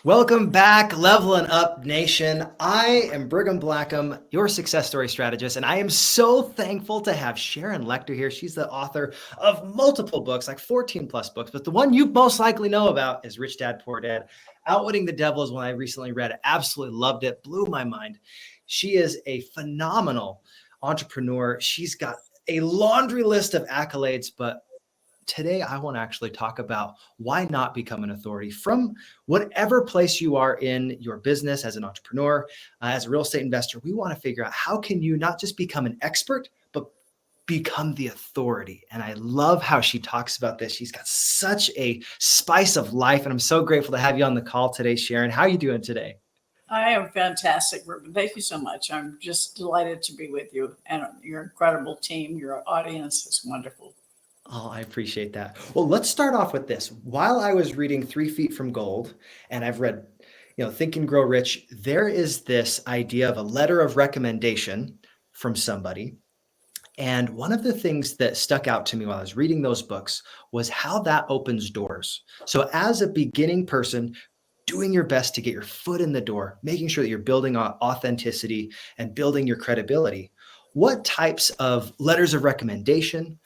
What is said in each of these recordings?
Welcome back, Levelin Up Nation. I am Brigham Blackham, your success story strategist, and I am so thankful to have Sharon Lechter here. She's the author of multiple books, like 14 plus books, but the one you most likely know about is Rich Dad, Poor Dad. Outwitting the Devil is one I recently read. I absolutely loved it, blew my mind. She is a phenomenal entrepreneur. She's got a laundry list of accolades, but today I want to actually talk about why not become an authority from whatever place you are in your business as an entrepreneur, as a real estate investor. We want to figure out how can you not just become an expert, but become the authority. And I love how she talks about this. She's got such a spice of life, and I'm so grateful to have you on the call today, Sharon. How are you doing today? I am fantastic, Ruben. Thank you so much. I'm just delighted to be with you and your incredible team. Your audience is wonderful. Oh, I appreciate that. Well, let's start off with this. While I was reading 3 Feet from Gold, and I've read, Think and Grow Rich, there is this idea of a letter of recommendation from somebody. And one of the things that stuck out to me while I was reading those books was how that opens doors. So as a beginning person, doing your best to get your foot in the door, making sure that you're building authenticity and building your credibility. What types of letters of recommendation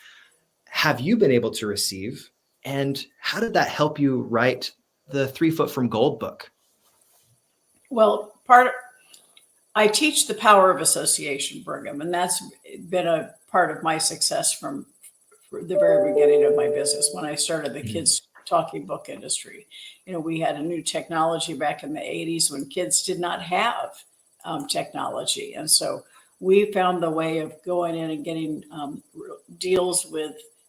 have you been able to receive? And how did that help you write the 3 Foot from Gold book? Well, I teach the power of association, Brigham, and that's been a part of my success from the very beginning of my business. When I started the kids talking book industry, we had a new technology back in the 80s when kids did not have technology. And so we found the way of going in and getting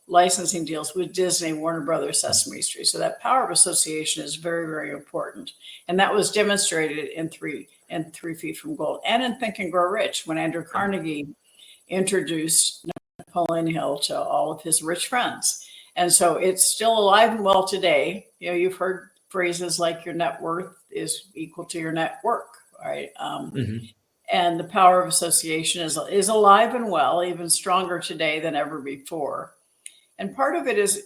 licensing deals with Disney, Warner Brothers, Sesame Street. So that power of association is very, very important. And that was demonstrated in 3 Feet from Gold and in Think and Grow Rich when Andrew Carnegie introduced Napoleon Hill to all of his rich friends. And so it's still alive and well today. You've heard phrases like your net worth is equal to your net work, right? And the power of association is alive and well, even stronger today than ever before. And part of it is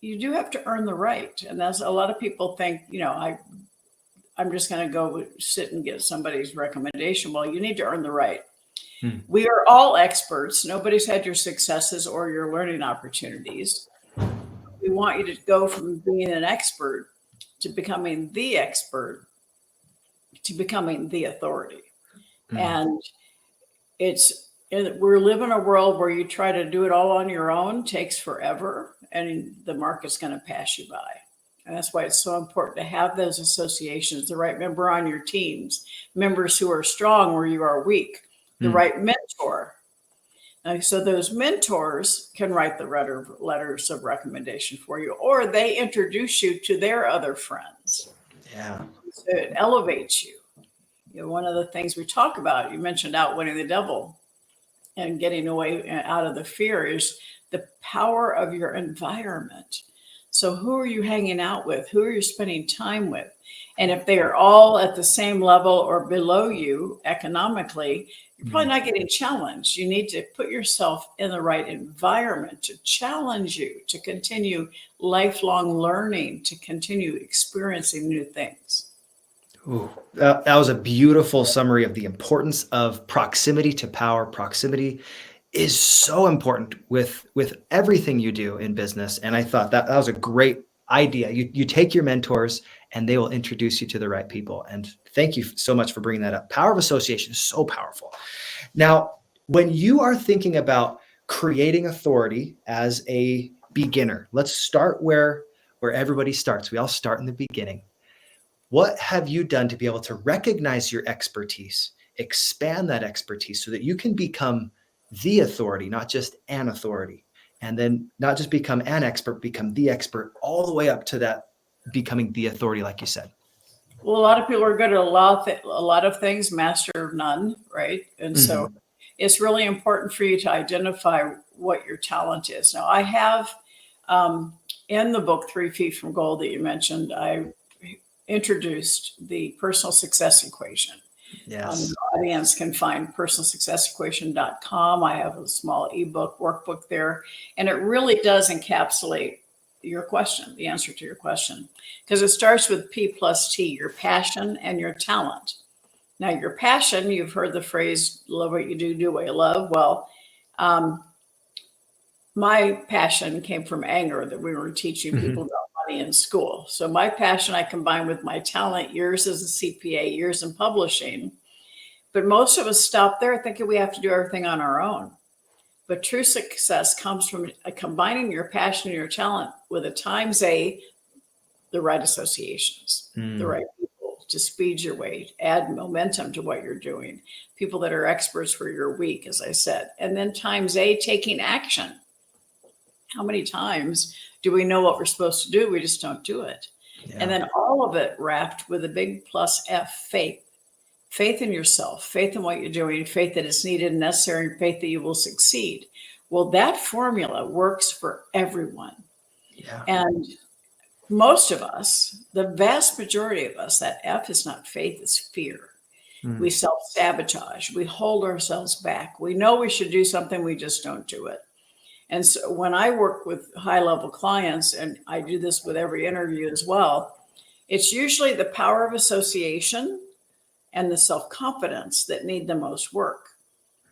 you do have to earn the right. And that's a lot of people think, I'm just going to go sit and get somebody's recommendation. Well, you need to earn the right. We are all experts. Nobody's had your successes or your learning opportunities. We want you to go from being an expert to becoming the expert to becoming the authority. And we're living in a world where you try to do it all on your own, takes forever, and the market's going to pass you by. And that's why it's so important to have those associations, the right member on your teams, members who are strong where you are weak, the right mentor. So those mentors can write the letters of recommendation for you, or they introduce you to their other friends. Yeah. So it elevates you. One of the things we talk about, you mentioned outwitting the devil and getting away out of the fear, is the power of your environment. So who are you hanging out with? Who are you spending time with? And if they are all at the same level or below you economically, you're probably not getting challenged. You need to put yourself in the right environment to challenge you, to continue lifelong learning, to continue experiencing new things. Ooh, that was a beautiful summary of the importance of proximity to power. Proximity is so important with everything you do in business. And I thought that was a great idea. You take your mentors and they will introduce you to the right people. And thank you so much for bringing that up. Power of association is so powerful. Now, when you are thinking about creating authority as a beginner, let's start where everybody starts. We all start in the beginning. What have you done to be able to recognize your expertise, expand that expertise so that you can become the authority, not just an authority, and then not just become an expert, become the expert all the way up to that becoming the authority, like you said? Well, a lot of people are good at a lot of things, master of none, right? And so it's really important for you to identify what your talent is. Now, I have in the book 3 Feet from Gold that you mentioned, I introduced the personal success equation. Yes. The audience can find personalsuccessequation.com. I have a small ebook workbook there, and it really does encapsulate your question, the answer to your question, because it starts with P plus T, your passion and your talent. Now, your passion, you've heard the phrase, love what you do what you love. Well, my passion came from anger that we were teaching people about money in school. So my passion I combined with my talent, years as a CPA, years in publishing. But most of us stop there thinking we have to do everything on our own. But true success comes from combining your passion and your talent with a times the right associations, the right people to speed your way, add momentum to what you're doing, people that are experts where you're weak, as I said, and then times taking action. How many times do we know what we're supposed to do? We just don't do it. Yeah. And then all of it wrapped with a big plus F, faith. Faith in yourself, faith in what you're doing, faith that it's needed and necessary, and faith that you will succeed. Well, that formula works for everyone. Yeah. And most of us, the vast majority of us, that F is not faith, it's fear. We self-sabotage. We hold ourselves back. We know we should do something, we just don't do it. And so when I work with high-level clients, and I do this with every interview as well, it's usually the power of association and the self-confidence that need the most work.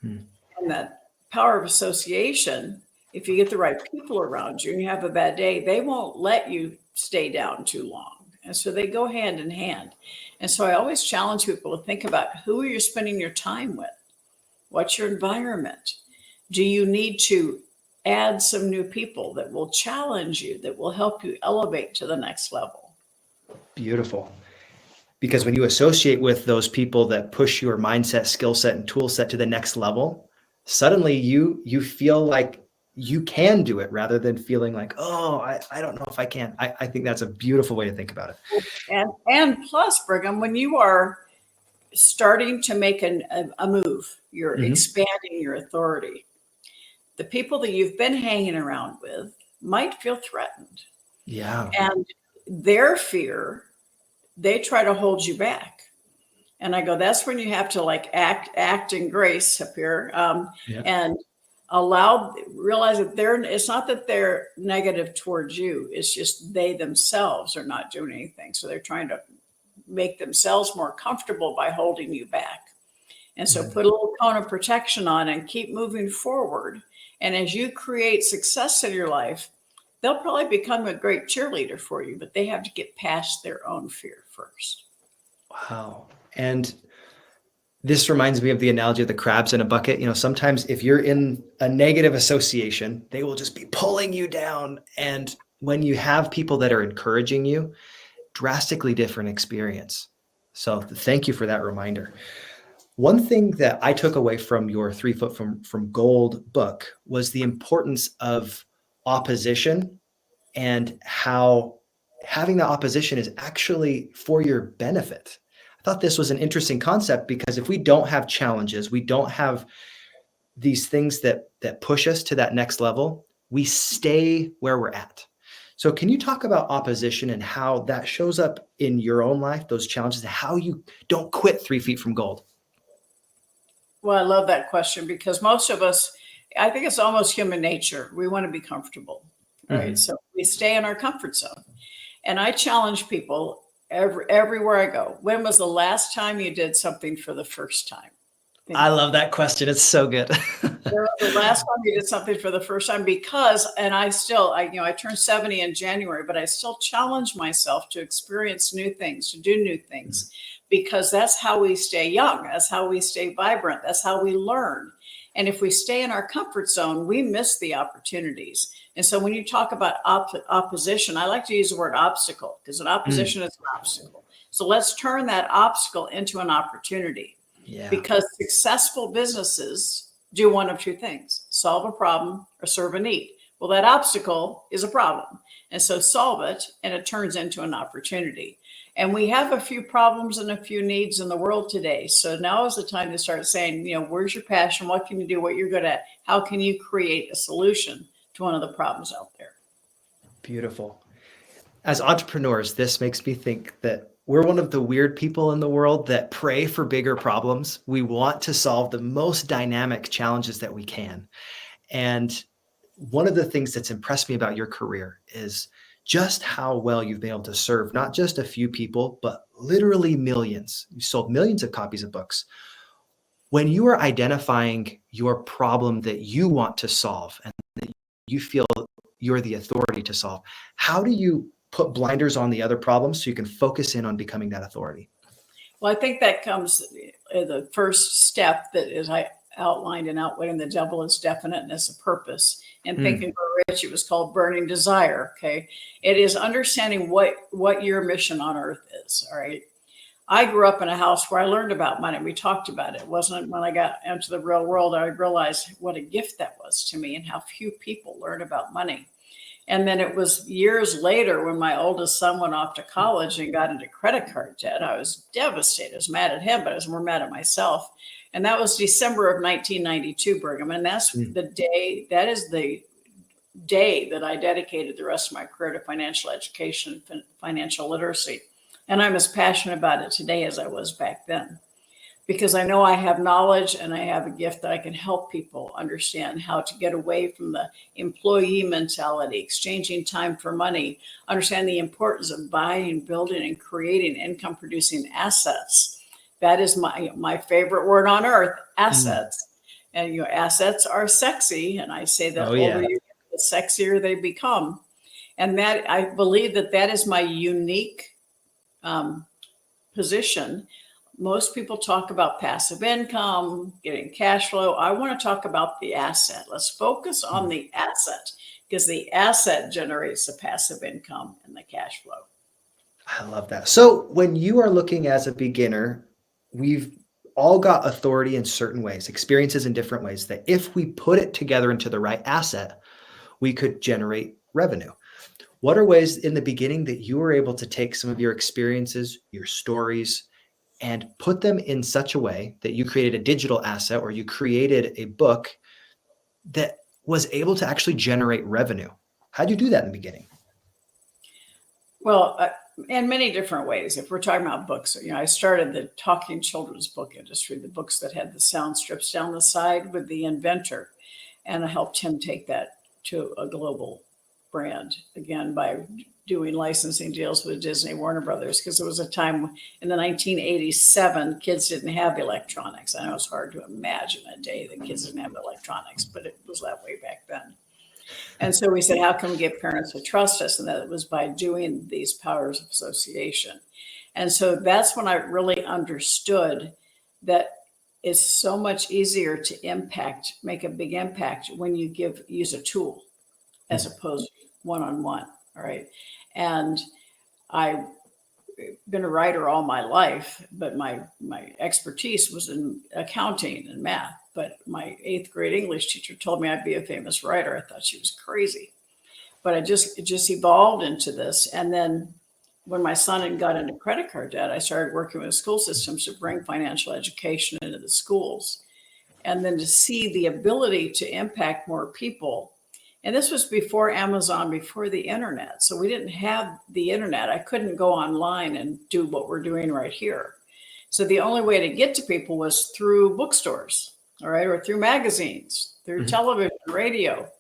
And that power of association, if you get the right people around you and you have a bad day, they won't let you stay down too long. And so they go hand in hand. And so I always challenge people to think about who you're spending your time with. What's your environment? Do you need to add some new people that will challenge you, that will help you elevate to the next level? Beautiful. Because when you associate with those people that push your mindset, skill set, and tool set to the next level, suddenly you feel like you can do it rather than feeling like, oh, I don't know if I can. I think that's a beautiful way to think about it. And plus, Brigham, when you are starting to make a move, you're expanding your authority. The people that you've been hanging around with might feel threatened. Yeah. And their fear, they try to hold you back. And I go, that's when you have to like act in grace up here, and realize that it's not that they're negative towards you. It's just they themselves are not doing anything. So they're trying to make themselves more comfortable by holding you back. And so put a little cone of protection on and keep moving forward. And as you create success in your life, they'll probably become a great cheerleader for you, but they have to get past their own fear first. Wow. And this reminds me of the analogy of the crabs in a bucket. Sometimes if you're in a negative association, they will just be pulling you down. And when you have people that are encouraging you, drastically different experience. So thank you for that reminder. One thing that I took away from your 3 Foot from Gold book was the importance of opposition and how having the opposition is actually for your benefit. I thought this was an interesting concept because if we don't have challenges, we don't have these things that push us to that next level, we stay where we're at. So can you talk about opposition and how that shows up in your own life, those challenges, and how you don't quit 3 Feet from Gold? Well, I love that question because most of us, I think it's almost human nature. We want to be comfortable, right? So we stay in our comfort zone. And I challenge people everywhere I go. When was the last time you did something for the first time? I love that question. It's so good. The last time you did something for the first time, because, and I turned 70 in January, but I still challenge myself to experience new things, to do new things, because that's how we stay young. That's how we stay vibrant. That's how we learn. And if we stay in our comfort zone, we miss the opportunities. And so when you talk about opposition, I like to use the word obstacle because an opposition is an obstacle. So let's turn that obstacle into an opportunity. Yeah. Because successful businesses do one of two things: solve a problem or serve a need. Well, that obstacle is a problem. And so solve it, and it turns into an opportunity. And we have a few problems and a few needs in the world today. So now is the time to start saying, where's your passion? What can you do? What you're good at? How can you create a solution to one of the problems out there? Beautiful. As entrepreneurs, this makes me think that we're one of the weird people in the world that pray for bigger problems. We want to solve the most dynamic challenges that we can. And one of the things that's impressed me about your career is just how well you've been able to serve not just a few people, but literally millions. You sold millions of copies of books. When you are identifying your problem that you want to solve and that you feel you're the authority to solve, how do you put blinders on the other problems so you can focus in on becoming that authority? Well, I think that comes the first step that is I outlined in Outwitting the Devil is definiteness of purpose. In Think and Grow Rich, it was called Burning Desire. Okay. It is understanding what your mission on earth is. All right. I grew up in a house where I learned about money. We talked about it. It wasn't when I got into the real world, I realized what a gift that was to me and how few people learn about money. And then it was years later when my oldest son went off to college and got into credit card debt. I was devastated. I was mad at him, but I was more mad at myself. And that was December of 1992, Brigham. And that's the day, that is the day that I dedicated the rest of my career to financial education and financial literacy. And I'm as passionate about it today as I was back then, because I know I have knowledge and I have a gift that I can help people understand how to get away from the employee mentality, exchanging time for money, understand the importance of buying, building, and creating income producing assets. That is my favorite word on earth, assets. And assets are sexy. And I say that older you get, the sexier they become. And that I believe that is my unique position. Most people talk about passive income, getting cash flow. I want to talk about the asset. Let's focus on the asset, because the asset generates the passive income and the cash flow. I love that. So when you are looking as a beginner, we've all got authority in certain ways, experiences in different ways, that if we put it together into the right asset, we could generate revenue. What are ways in the beginning that you were able to take some of your experiences, your stories, and put them in such a way that you created a digital asset or you created a book that was able to actually generate revenue? How'd you do that in the beginning? Well, in many different ways. If we're talking about books, I started the talking children's book industry, the books that had the sound strips down the side with the inventor. And I helped him take that to a global brand, again, by doing licensing deals with Disney, Warner Brothers, because there was a time in the 1987, kids didn't have electronics. I know it's hard to imagine a day that kids didn't have electronics, but it was that way back then. And so we said, how can we get parents to trust us? And that was by doing these powers of association. And so that's when I really understood that it's so much easier to make a big impact when you use a tool as opposed to one-on-one. All right. And I've been a writer all my life, but my expertise was in accounting and math. But my 8th grade English teacher told me I'd be a famous writer. I thought she was crazy, but it just evolved into this. And then when my son got into credit card debt, I started working with school systems to bring financial education into the schools, and then to see the ability to impact more people. And this was before Amazon, before the internet. So we didn't have the internet. I couldn't go online and do what we're doing right here. So the only way to get to people was through bookstores, all right, or through magazines, through television, radio.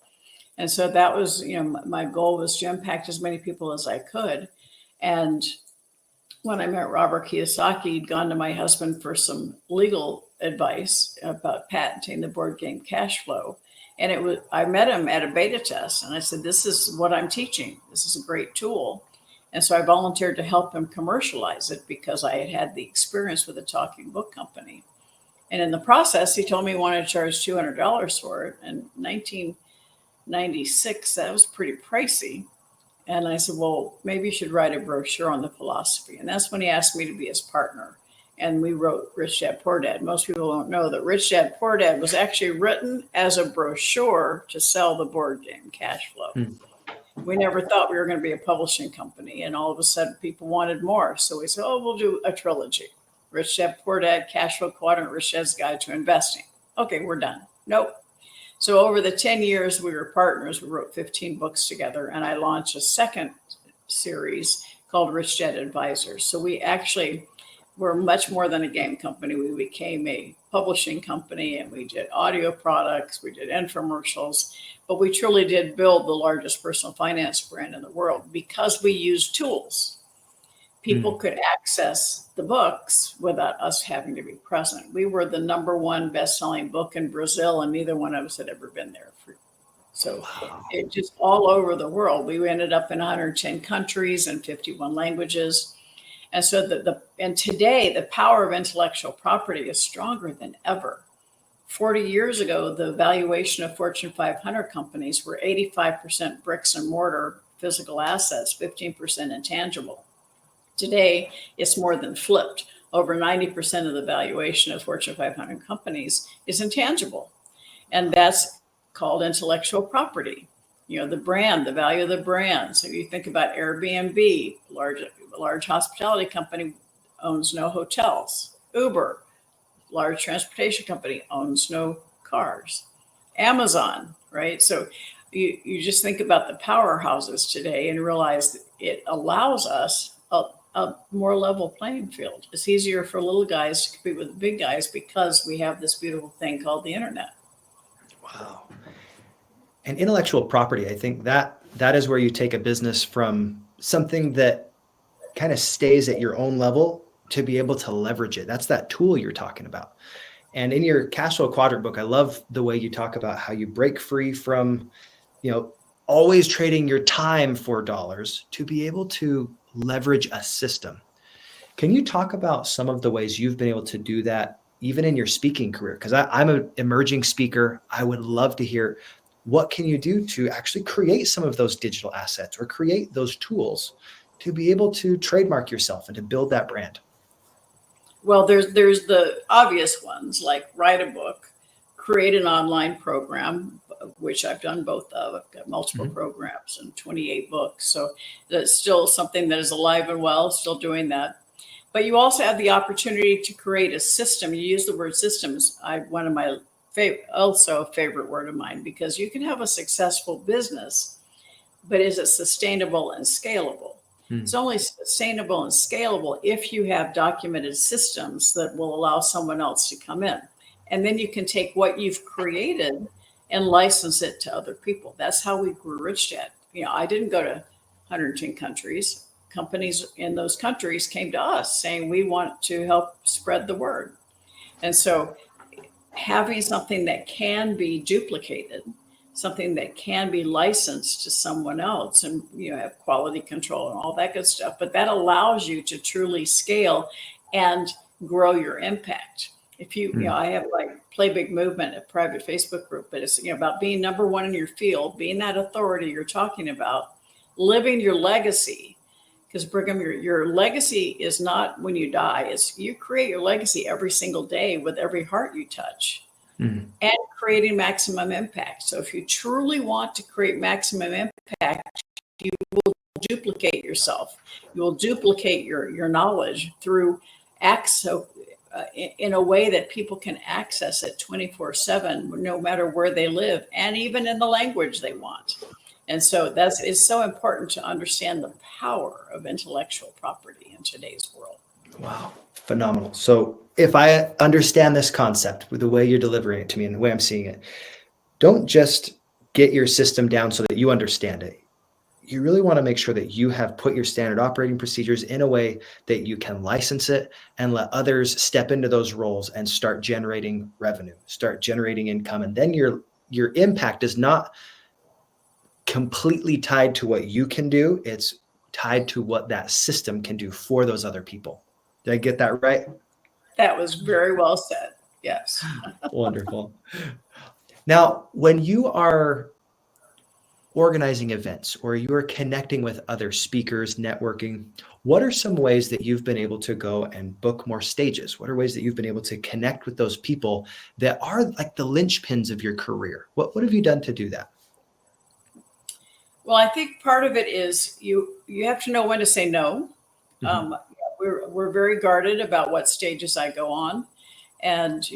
And so that was, my goal was to impact as many people as I could. And when I met Robert Kiyosaki, he'd gone to my husband for some legal advice about patenting the board game cash flow. And I met him at a beta test, and I said, this is what I'm teaching. This is a great tool. And so I volunteered to help him commercialize it because I had the experience with a talking book company. And in the process, he told me he wanted to charge $200 for it. In 1996, that was pretty pricey. And I said, well, maybe you should write a brochure on the philosophy. And that's when he asked me to be his partner. And we wrote Rich Dad, Poor Dad. Most people don't know that Rich Dad, Poor Dad was actually written as a brochure to sell the board game cash flow. We never thought we were going to be a publishing company. And all of a sudden, people wanted more. So we said, we'll do a trilogy. Rich Dad, Poor Dad, Cash Flow Quadrant, Rich Dad's Guide to Investing. Okay, we're done. Nope. So over the 10 years we were partners, we wrote 15 books together. And I launched a second series called Rich Dad Advisors. So we actually we're much more than a game company. We became a publishing company, and we did audio products, we did infomercials, but we truly did build the largest personal finance brand in the world because we used tools. People could access the books without us having to be present. We were the #1 best-selling book in Brazil, and neither one of us had ever been there. So it just all over the world. We ended up in 110 countries and 51 languages. And so and today, the power of intellectual property is stronger than ever. 40 years ago, the valuation of Fortune 500 companies were 85% bricks and mortar physical assets, 15% intangible. Today, it's more than flipped. Over 90% of the valuation of Fortune 500 companies is intangible. And that's called intellectual property. The brand, the value of the brand. So you think about Airbnb, large hospitality company, owns no hotels. Uber, large transportation company, owns no cars. Amazon, right? So you just think about the powerhouses today and realize that it allows us a more level playing field. It's easier for little guys to compete with the big guys because we have this beautiful thing called the internet. Wow. And intellectual property, I think that is where you take a business from something that kind of stays at your own level to be able to leverage it. That's that tool you're talking about. And in your cash flow quadrant book, I love the way you talk about how you break free from, always trading your time for dollars to be able to leverage a system. Can you talk about some of the ways you've been able to do that, even in your speaking career? Because I'm an emerging speaker. I would love to hear, what can you do to actually create some of those digital assets or create those tools to be able to trademark yourself and to build that brand? Well, there's the obvious ones, like write a book, create an online program, which I've done both of. I've got multiple programs and 28 books. So that's still something that is alive and well, still doing that. But you also have the opportunity to create a system. You use the word systems. One of my also a favorite word of mine, because you can have a successful business, but is it sustainable and scalable? It's only sustainable and scalable if you have documented systems that will allow someone else to come in. And then you can take what you've created and license it to other people. That's how we grew Rich Dad. I didn't go to 110 countries. Companies in those countries came to us saying, we want to help spread the word. And so having something that can be duplicated, something that can be licensed to someone else, and have quality control and all that good stuff, but that allows you to truly scale and grow your impact. If I have like Play Big Movement, a private Facebook group, but it's about being #1 in your field, being that authority you're talking about, living your legacy. Because Brigham, your legacy is not when you die. It's you create your legacy every single day with every heart you touch, and creating maximum impact. So if you truly want to create maximum impact, you will duplicate yourself. You will duplicate your knowledge through acts in a way that people can access it 24/7, no matter where they live, and even in the language they want. And so it's so important to understand the power of intellectual property in today's world. Wow, phenomenal. So if I understand this concept with the way you're delivering it to me and the way I'm seeing it, don't just get your system down so that you understand it. You really want to make sure that you have put your standard operating procedures in a way that you can license it and let others step into those roles and start generating revenue, start generating income. And then your impact is not completely tied to what you can do. It's tied to what that system can do for those other people. Did I get that right? That was very well said. Yes. Wonderful. Now, when you are organizing events or you are connecting with other speakers, networking, what are some ways that you've been able to go and book more stages? What are ways that you've been able to connect with those people that are like the linchpins of your career? What have you done to do that? Well, I think part of it is you have to know when to say no. We're very guarded about what stages I go on. And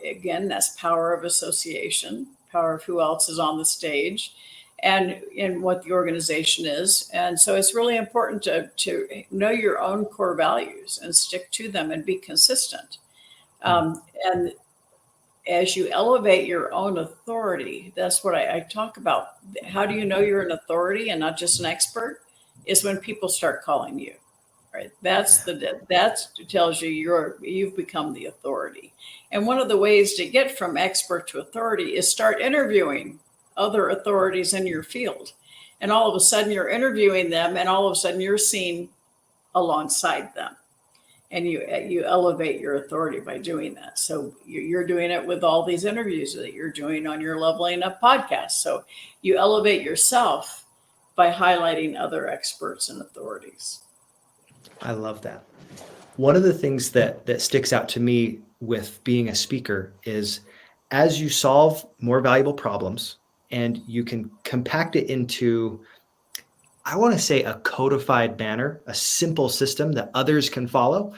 again, that's power of association, power of who else is on the stage. and in what the organization is. And so it's really important to know your own core values and stick to them and be consistent. And as you elevate your own authority, that's what I talk about. How do you know you're an authority and not just an expert? Is when people start calling you, right? That tells you you've become the authority. And one of the ways to get from expert to authority is start interviewing other authorities in your field. And all of a sudden you're interviewing them, and all of a sudden you're seen alongside them. And you elevate your authority by doing that. So you're doing it with all these interviews that you're doing on your Leveling Up podcast. So you elevate yourself by highlighting other experts and authorities. I love that. One of the things that sticks out to me with being a speaker is as you solve more valuable problems and you can compact it into, I want to say, a codified manner, a simple system that others can follow,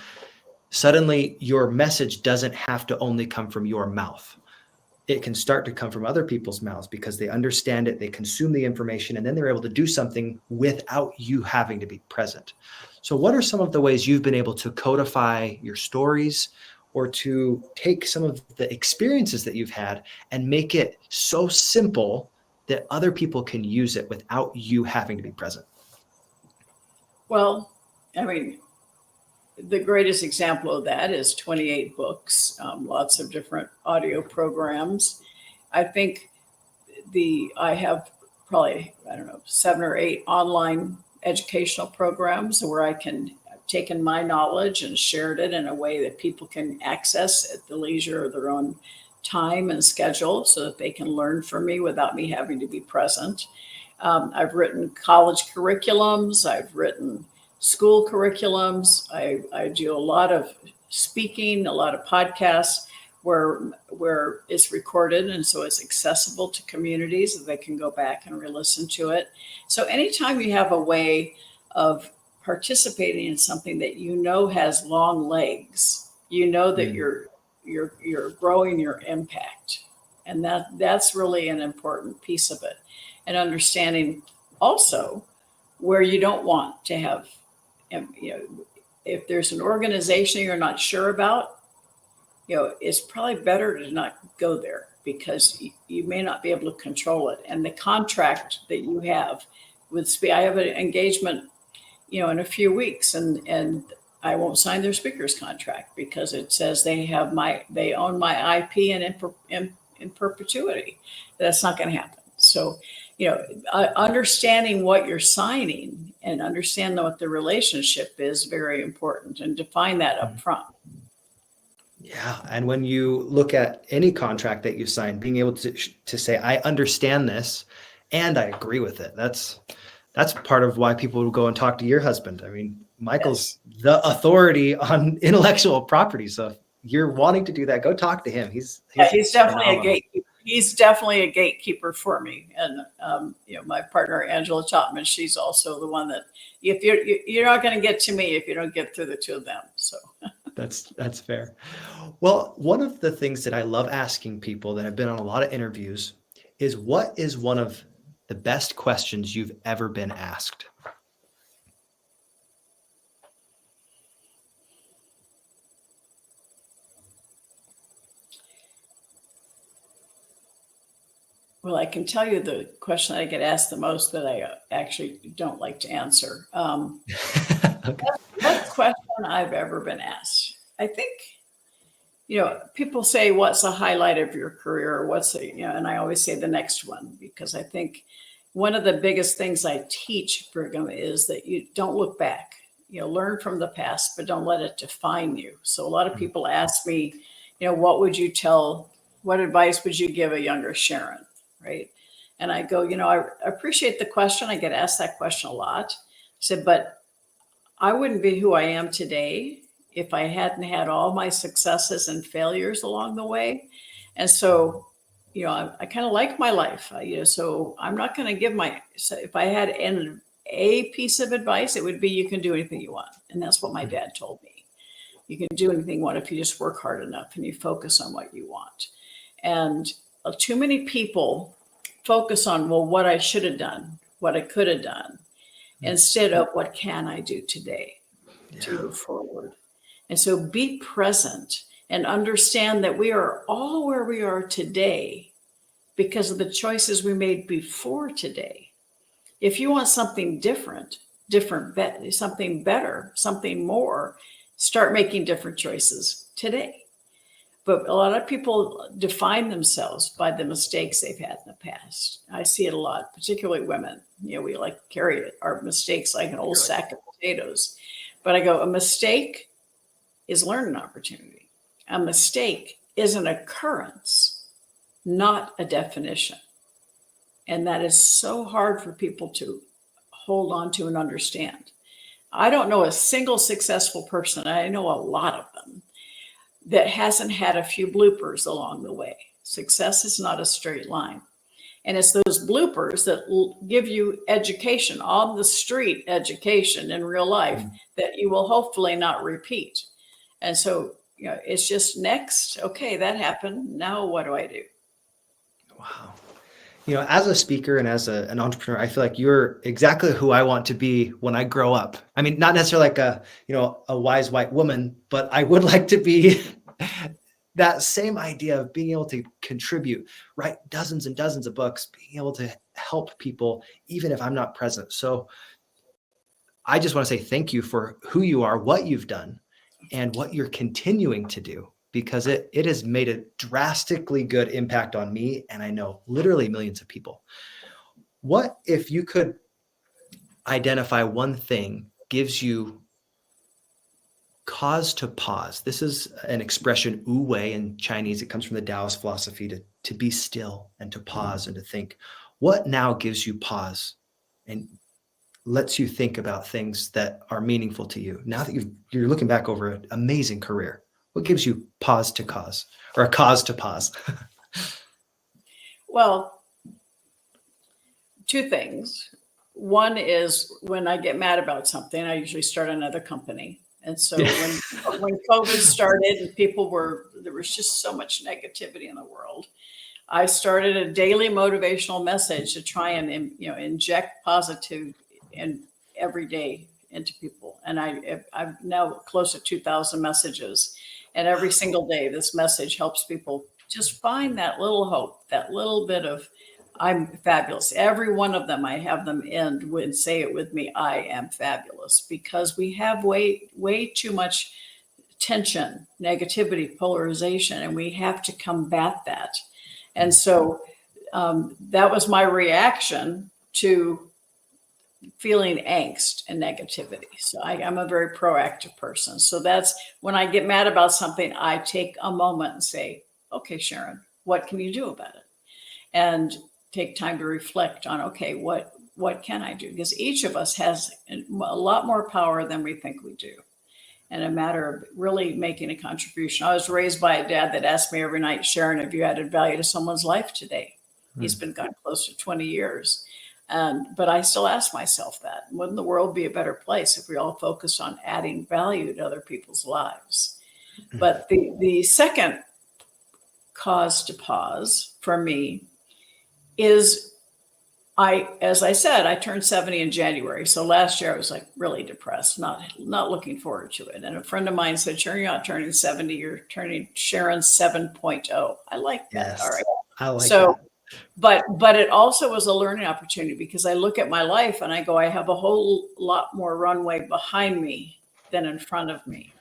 suddenly your message doesn't have to only come from your mouth. It can start to come from other people's mouths because they understand it, they consume the information, and then they're able to do something without you having to be present. So what are some of the ways you've been able to codify your stories or to take some of the experiences that you've had and make it so simple that other people can use it without you having to be present? Well, I mean, the greatest example of that is 28 books, lots of different audio programs. I think I have probably, 7 or 8 online educational programs where I've taken my knowledge and shared it in a way that people can access at the leisure of their own time and schedule so that they can learn from me without me having to be present. I've written college curriculums. I've written school curriculums. I do a lot of speaking, a lot of podcasts where it's recorded, and so it's accessible to communities that they can go back and re-listen to it. So anytime you have a way of participating in something that you know has long legs, you know that you're growing your impact, and that's really an important piece of it. And understanding also where you don't want to have, if there's an organization you're not sure about, it's probably better to not go there because you may not be able to control it. And the contract that you have I have an engagement, in a few weeks, and I won't sign their speaker's contract because it says they own my IP and in perpetuity. That's not going to happen. So, understanding what you're signing and understand what the relationship is very important, and define that up front. Yeah. And when you look at any contract that you sign, being able to say, I understand this and I agree with it. That's part of why people will go and talk to your husband. I mean, Michael's the authority on intellectual property. So if you're wanting to do that, go talk to him. He's definitely a gatekeeper. He's definitely a gatekeeper for me. And, my partner, Angela Chapman, she's also the one that if you're not going to get to me if you don't get through the two of them. So that's fair. Well, one of the things that I love asking people that have been on a lot of interviews is, what is one of the best questions you've ever been asked? Well, I can tell you the question I get asked the most that I actually don't like to answer. Okay. Best question I've ever been asked. I think, people say, what's the highlight of your career? And I always say the next one, because I think one of the biggest things I teach, Brigham, is that you don't look back. Learn from the past, but don't let it define you. So a lot of people ask me, what advice would you give a younger Sharon? Right. And I go, I appreciate the question. I get asked that question a lot. I said, but I wouldn't be who I am today if I hadn't had all my successes and failures along the way. And so, I kind of like my life, so I'm not going to give so if I had a piece of advice, it would be, you can do anything you want. And that's what my dad told me. You can do anything you want if you just work hard enough and you focus on what you want. And too many people focus on, well, what I should have done, what I could have done, instead of what can I do today to move forward. And so be present and understand that we are all where we are today because of the choices we made before today. If you want something different, something better, something more, start making different choices today. But a lot of people define themselves by the mistakes they've had in the past. I see it a lot, particularly women. We like carry our mistakes like an old sack of potatoes. But I go, a mistake is learning opportunity. A mistake is an occurrence, not a definition. And that is so hard for people to hold on to and understand. I don't know a single successful person, I know a lot of them, that hasn't had a few bloopers along the way. Success is not a straight line. And it's those bloopers that will give you education, on the street education in real life, that you will hopefully not repeat. And so, it's just next, okay, that happened. Now what do I do? Wow. As a speaker and as an entrepreneur, I feel like you're exactly who I want to be when I grow up. I mean, not necessarily like a wise white woman, but I would like to be that same idea of being able to contribute, write dozens and dozens of books, being able to help people, even if I'm not present. So I just want to say thank you for who you are, what you've done, and what you're continuing to do, because it has made a drastically good impact on me, and I know literally millions of people. What if you could identify one thing gives you cause to pause? This is an expression, wu wei in Chinese. It comes from the Taoist philosophy to be still and to pause and to think. What now gives you pause and lets you think about things that are meaningful to you now that you're looking back over an amazing career? What gives you pause to cause, or a cause to pause? Well, two things. One is when I get mad about something, I usually start another company. And so when COVID started and there was just so much negativity in the world, I started a daily motivational message to try and inject positive in every day into people. And I'm now close to 2,000 messages. And every single day, this message helps people just find that little hope, that little bit of, I'm fabulous. Every one of them, I have them end with, say it with me, I am fabulous, because we have way too much tension, negativity, polarization, and we have to combat that. And so that was my reaction to feeling angst and negativity. So I'm a very proactive person. So that's when I get mad about something, I take a moment and say, okay, Sharon, what can you do about it? And take time to reflect on, okay, what can I do? Because each of us has a lot more power than we think we do. And a matter of really making a contribution. I was raised by a dad that asked me every night, Sharon, have you added value to someone's life today? He's been gone close to 20 years. But I still ask myself that. Wouldn't the world be a better place if we all focused on adding value to other people's lives? But the second cause to pause for me is as I said, I turned 70 in January. So last year I was like really depressed, not looking forward to it. And a friend of mine said, Sharon, you're not turning 70, you're turning Sharon 7.0. I like that. Yes, all right. I like that. But it also was a learning opportunity, because I look at my life and I go, I have a whole lot more runway behind me than in front of me.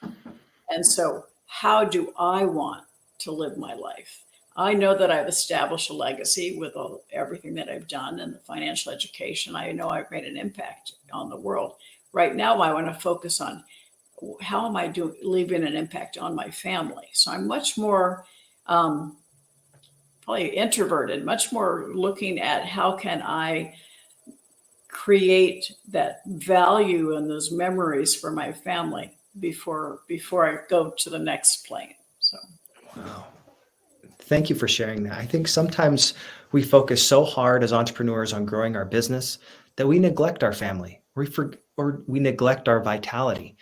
And so how do I want to live my life? I know that I've established a legacy with everything that I've done and the financial education. I know I've made an impact on the world. Right now, I want to focus on how am I leaving an impact on my family. So I'm much more probably introverted, much more looking at how can I create that value and those memories for my family before I go to the next plane. So, wow. Thank you for sharing that. I think sometimes we focus so hard as entrepreneurs on growing our business that we neglect our family, or we neglect our vitality.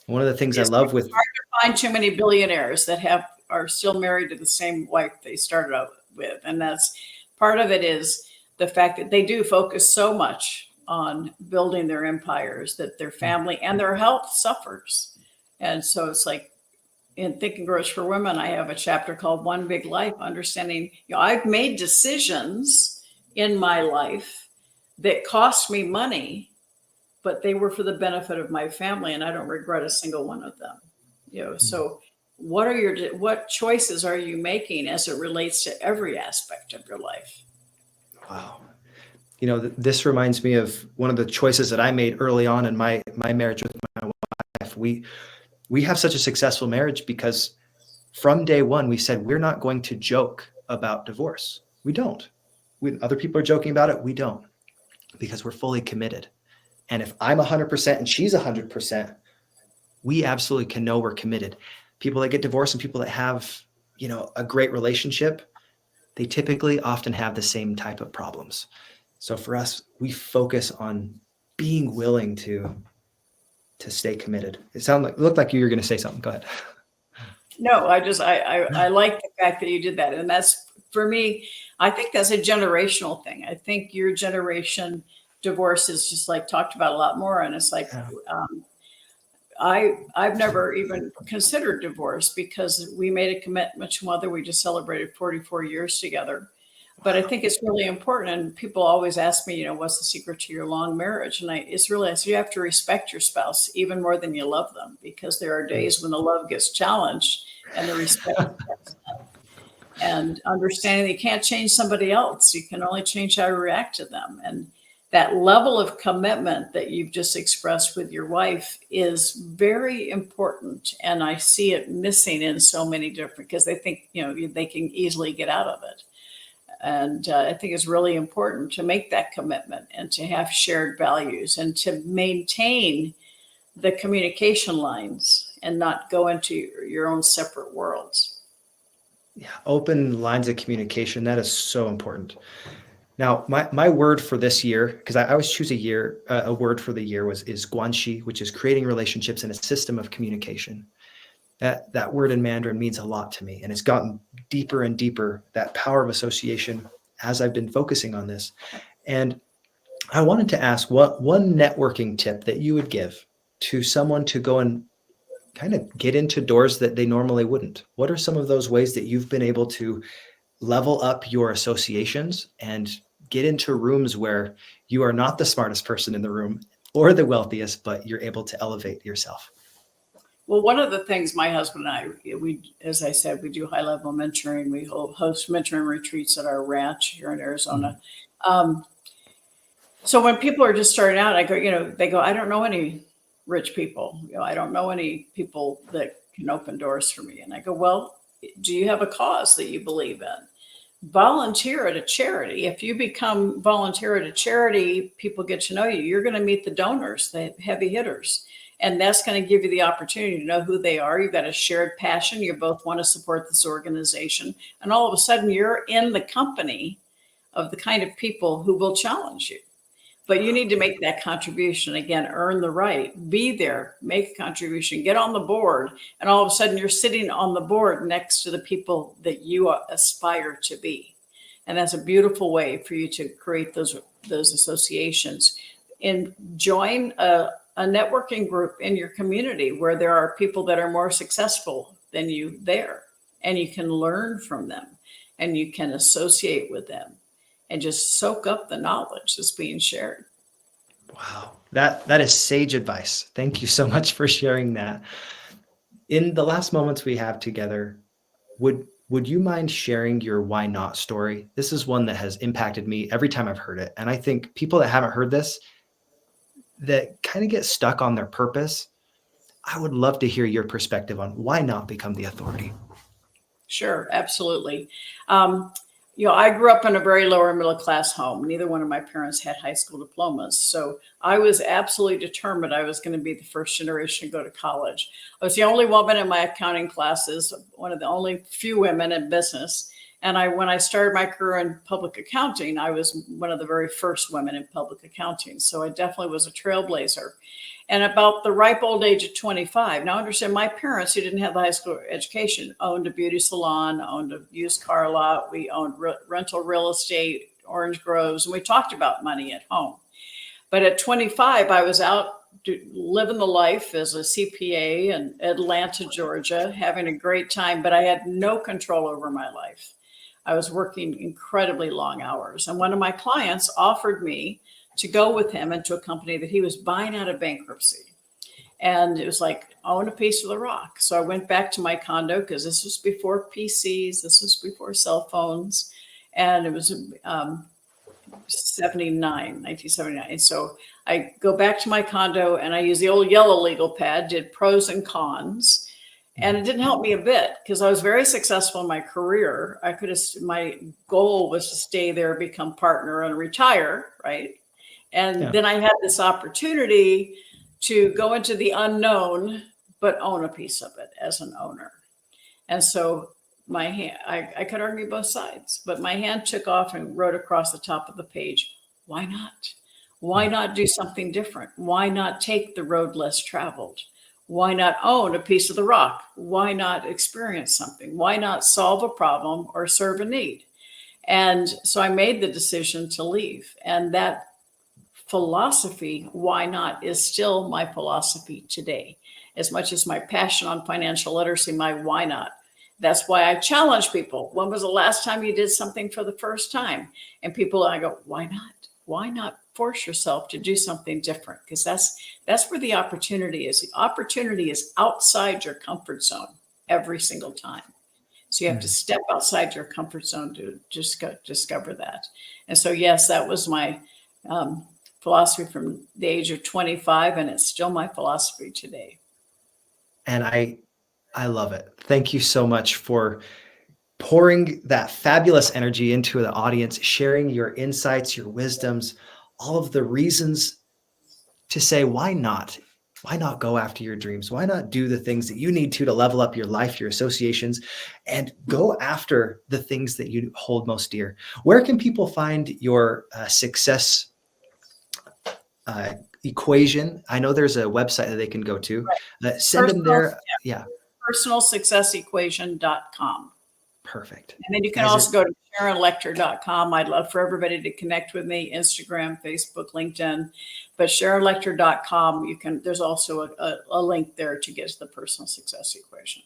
One of the things I love with— it's hard to find too many billionaires that are still married to the same wife they started out with. And that's part of it is the fact that they do focus so much on building their empires that their family and their health suffers. And so it's like in Think and Grow Rich for Women, I have a chapter called One Big Life, understanding, I've made decisions in my life that cost me money, but they were for the benefit of my family, and I don't regret a single one of them. So what choices are you making as it relates to every aspect of your life? Wow. This reminds me of one of the choices that I made early on in my marriage with my wife. We have such a successful marriage because from day one, we said, we're not going to joke about divorce. We don't. Other people are joking about it. We don't, because we're fully committed. And if I'm 100% and she's 100%, we absolutely can know we're committed. People that get divorced and people that have, a great relationship, they typically often have the same type of problems. So for us, we focus on being willing to stay committed. It looked like you were going to say something. Go ahead. No, I like the fact that you did that. And that's, for me, I think that's a generational thing. I think your generation divorce is just like talked about a lot more. And it's like, I've never even considered divorce because we made a commitment to mother. We just celebrated 44 years together. But I think it's really important. And people always ask me, what's the secret to your long marriage? And it's really, you have to respect your spouse even more than you love them, because there are days when the love gets challenged and the respect gets up. And understanding that you can't change somebody else. You can only change how you react to them. And that level of commitment that you've just expressed with your wife is very important. And I see it missing in so many different, because they think, they can easily get out of it. And I think it's really important to make that commitment and to have shared values and to maintain the communication lines and not go into your own separate worlds. Yeah, open lines of communication, that is so important. Now, my word for this year, because I always choose a word for the year is guanxi, which is creating relationships in a system of communication. That word in Mandarin means a lot to me, and it's gotten deeper and deeper, that power of association, as I've been focusing on this. And I wanted to ask what one networking tip that you would give to someone to go and kind of get into doors that they normally wouldn't. What are some of those ways that you've been able to level up your associations and get into rooms where you are not the smartest person in the room or the wealthiest, but you're able to elevate yourself? Well, one of the things my husband and I, as I said, we do high-level mentoring. We host mentoring retreats at our ranch here in Arizona. So when people are just starting out, I go, they go, I don't know any rich people. I don't know any people that can open doors for me. And I go, well, do you have a cause that you believe in? Volunteer at a charity. If you become volunteer at a charity, people get to know you. You're going to meet the donors, the heavy hitters. And that's going to give you the opportunity to know who they are. You've got a shared passion. You both want to support this organization. And all of a sudden, you're in the company of the kind of people who will challenge you. But you need to make that contribution. Again, earn the right. Be there. Make a contribution. Get on the board. And all of a sudden, you're sitting on the board next to the people that you aspire to be. And that's a beautiful way for you to create those associations. And join a networking group in your community where there are people that are more successful than you there, and you can learn from them and you can associate with them and just soak up the knowledge that's being shared. Wow. That is sage advice. Thank you so much for sharing that. In the last moments we have together, would you mind sharing your why not story? This is one that has impacted me every time I've heard it. And I think people that haven't heard this, that kind of get stuck on their purpose, I would love to hear your perspective on why not become the authority. Sure, absolutely. I grew up in a very lower middle class home. Neither one of my parents had high school diplomas. So I was absolutely determined I was going to be the first generation to go to college. I was the only woman in my accounting classes, one of the only few women in business. And when I started my career in public accounting, I was one of the very first women in public accounting. So I definitely was a trailblazer. And about the ripe old age of 25, now understand, my parents, who didn't have the high school education, owned a beauty salon, owned a used car lot. We owned rental real estate, orange groves, and we talked about money at home. But at 25, I was out living the life as a CPA in Atlanta, Georgia, having a great time, but I had no control over my life. I was working incredibly long hours. And one of my clients offered me to go with him into a company that he was buying out of bankruptcy. And it was like, own a piece of the rock. So I went back to my condo because this was before PCs, this was before cell phones. And it was 1979. And so I go back to my condo and I use the old yellow legal pad, did pros and cons. And it didn't help me a bit because I was very successful in my career. My goal was to stay there, become partner and retire, right? And then I had this opportunity to go into the unknown, but own a piece of it as an owner. And so my hand, I could argue both sides, but my hand took off and wrote across the top of the page, why not? Why not do something different? Why not take the road less traveled? Why not own a piece of the rock? Why not experience something? Why not solve a problem or serve a need? And so I made the decision to leave. And that philosophy, why not, is still my philosophy today. As much as my passion on financial literacy, my why not. That's why I challenge people. When was the last time you did something for the first time? And I go, why not? Why not force yourself to do something different? Because that's where the opportunity is. The opportunity is outside your comfort zone every single time. So you have to step outside your comfort zone to just discover that. And so, yes, that was my philosophy from the age of 25, and it's still my philosophy today. And I love it. Thank you so much for pouring that fabulous energy into the audience, sharing your insights, your wisdoms, all of the reasons to say, why not? Why not go after your dreams? Why not do the things that you need to level up your life, your associations, and go after the things that you hold most dear? Where can people find your success equation? I know there's a website that they can go to. Right. Send them there. Yeah. Personalsuccessequation.com. Perfect. And then you can also go to SharonLechter.com. I'd love for everybody to connect with me, Instagram, Facebook, LinkedIn. But SharonLechter.com, there's also a link there to get to the personal success equation.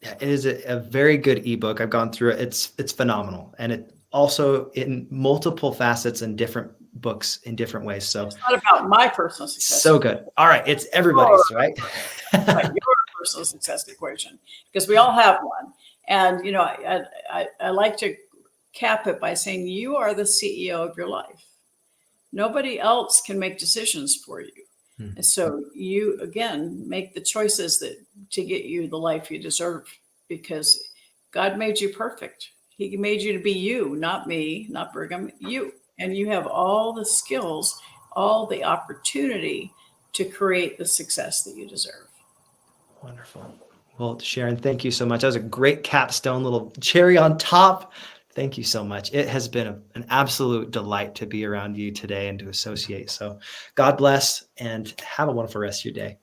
Yeah, it is a very good ebook. I've gone through it. It's phenomenal. And it also in multiple facets and different books in different ways. So it's not about my personal success. So good. All right. It's everybody's, right? Your personal success equation, because we all have one. And, I like to cap it by saying you are the CEO of your life. Nobody else can make decisions for you. And so you, again, make the choices to get you the life you deserve, because God made you perfect. He made you to be you, not me, not Brigham, you. And you have all the skills, all the opportunity to create the success that you deserve. Wonderful. Well, Sharon, thank you so much. That was a great capstone, little cherry on top. Thank you so much. It has been an absolute delight to be around you today and to associate. So God bless and have a wonderful rest of your day.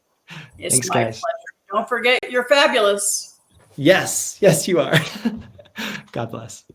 It's my pleasure. Don't forget, you're fabulous. Yes. Yes, you are. God bless.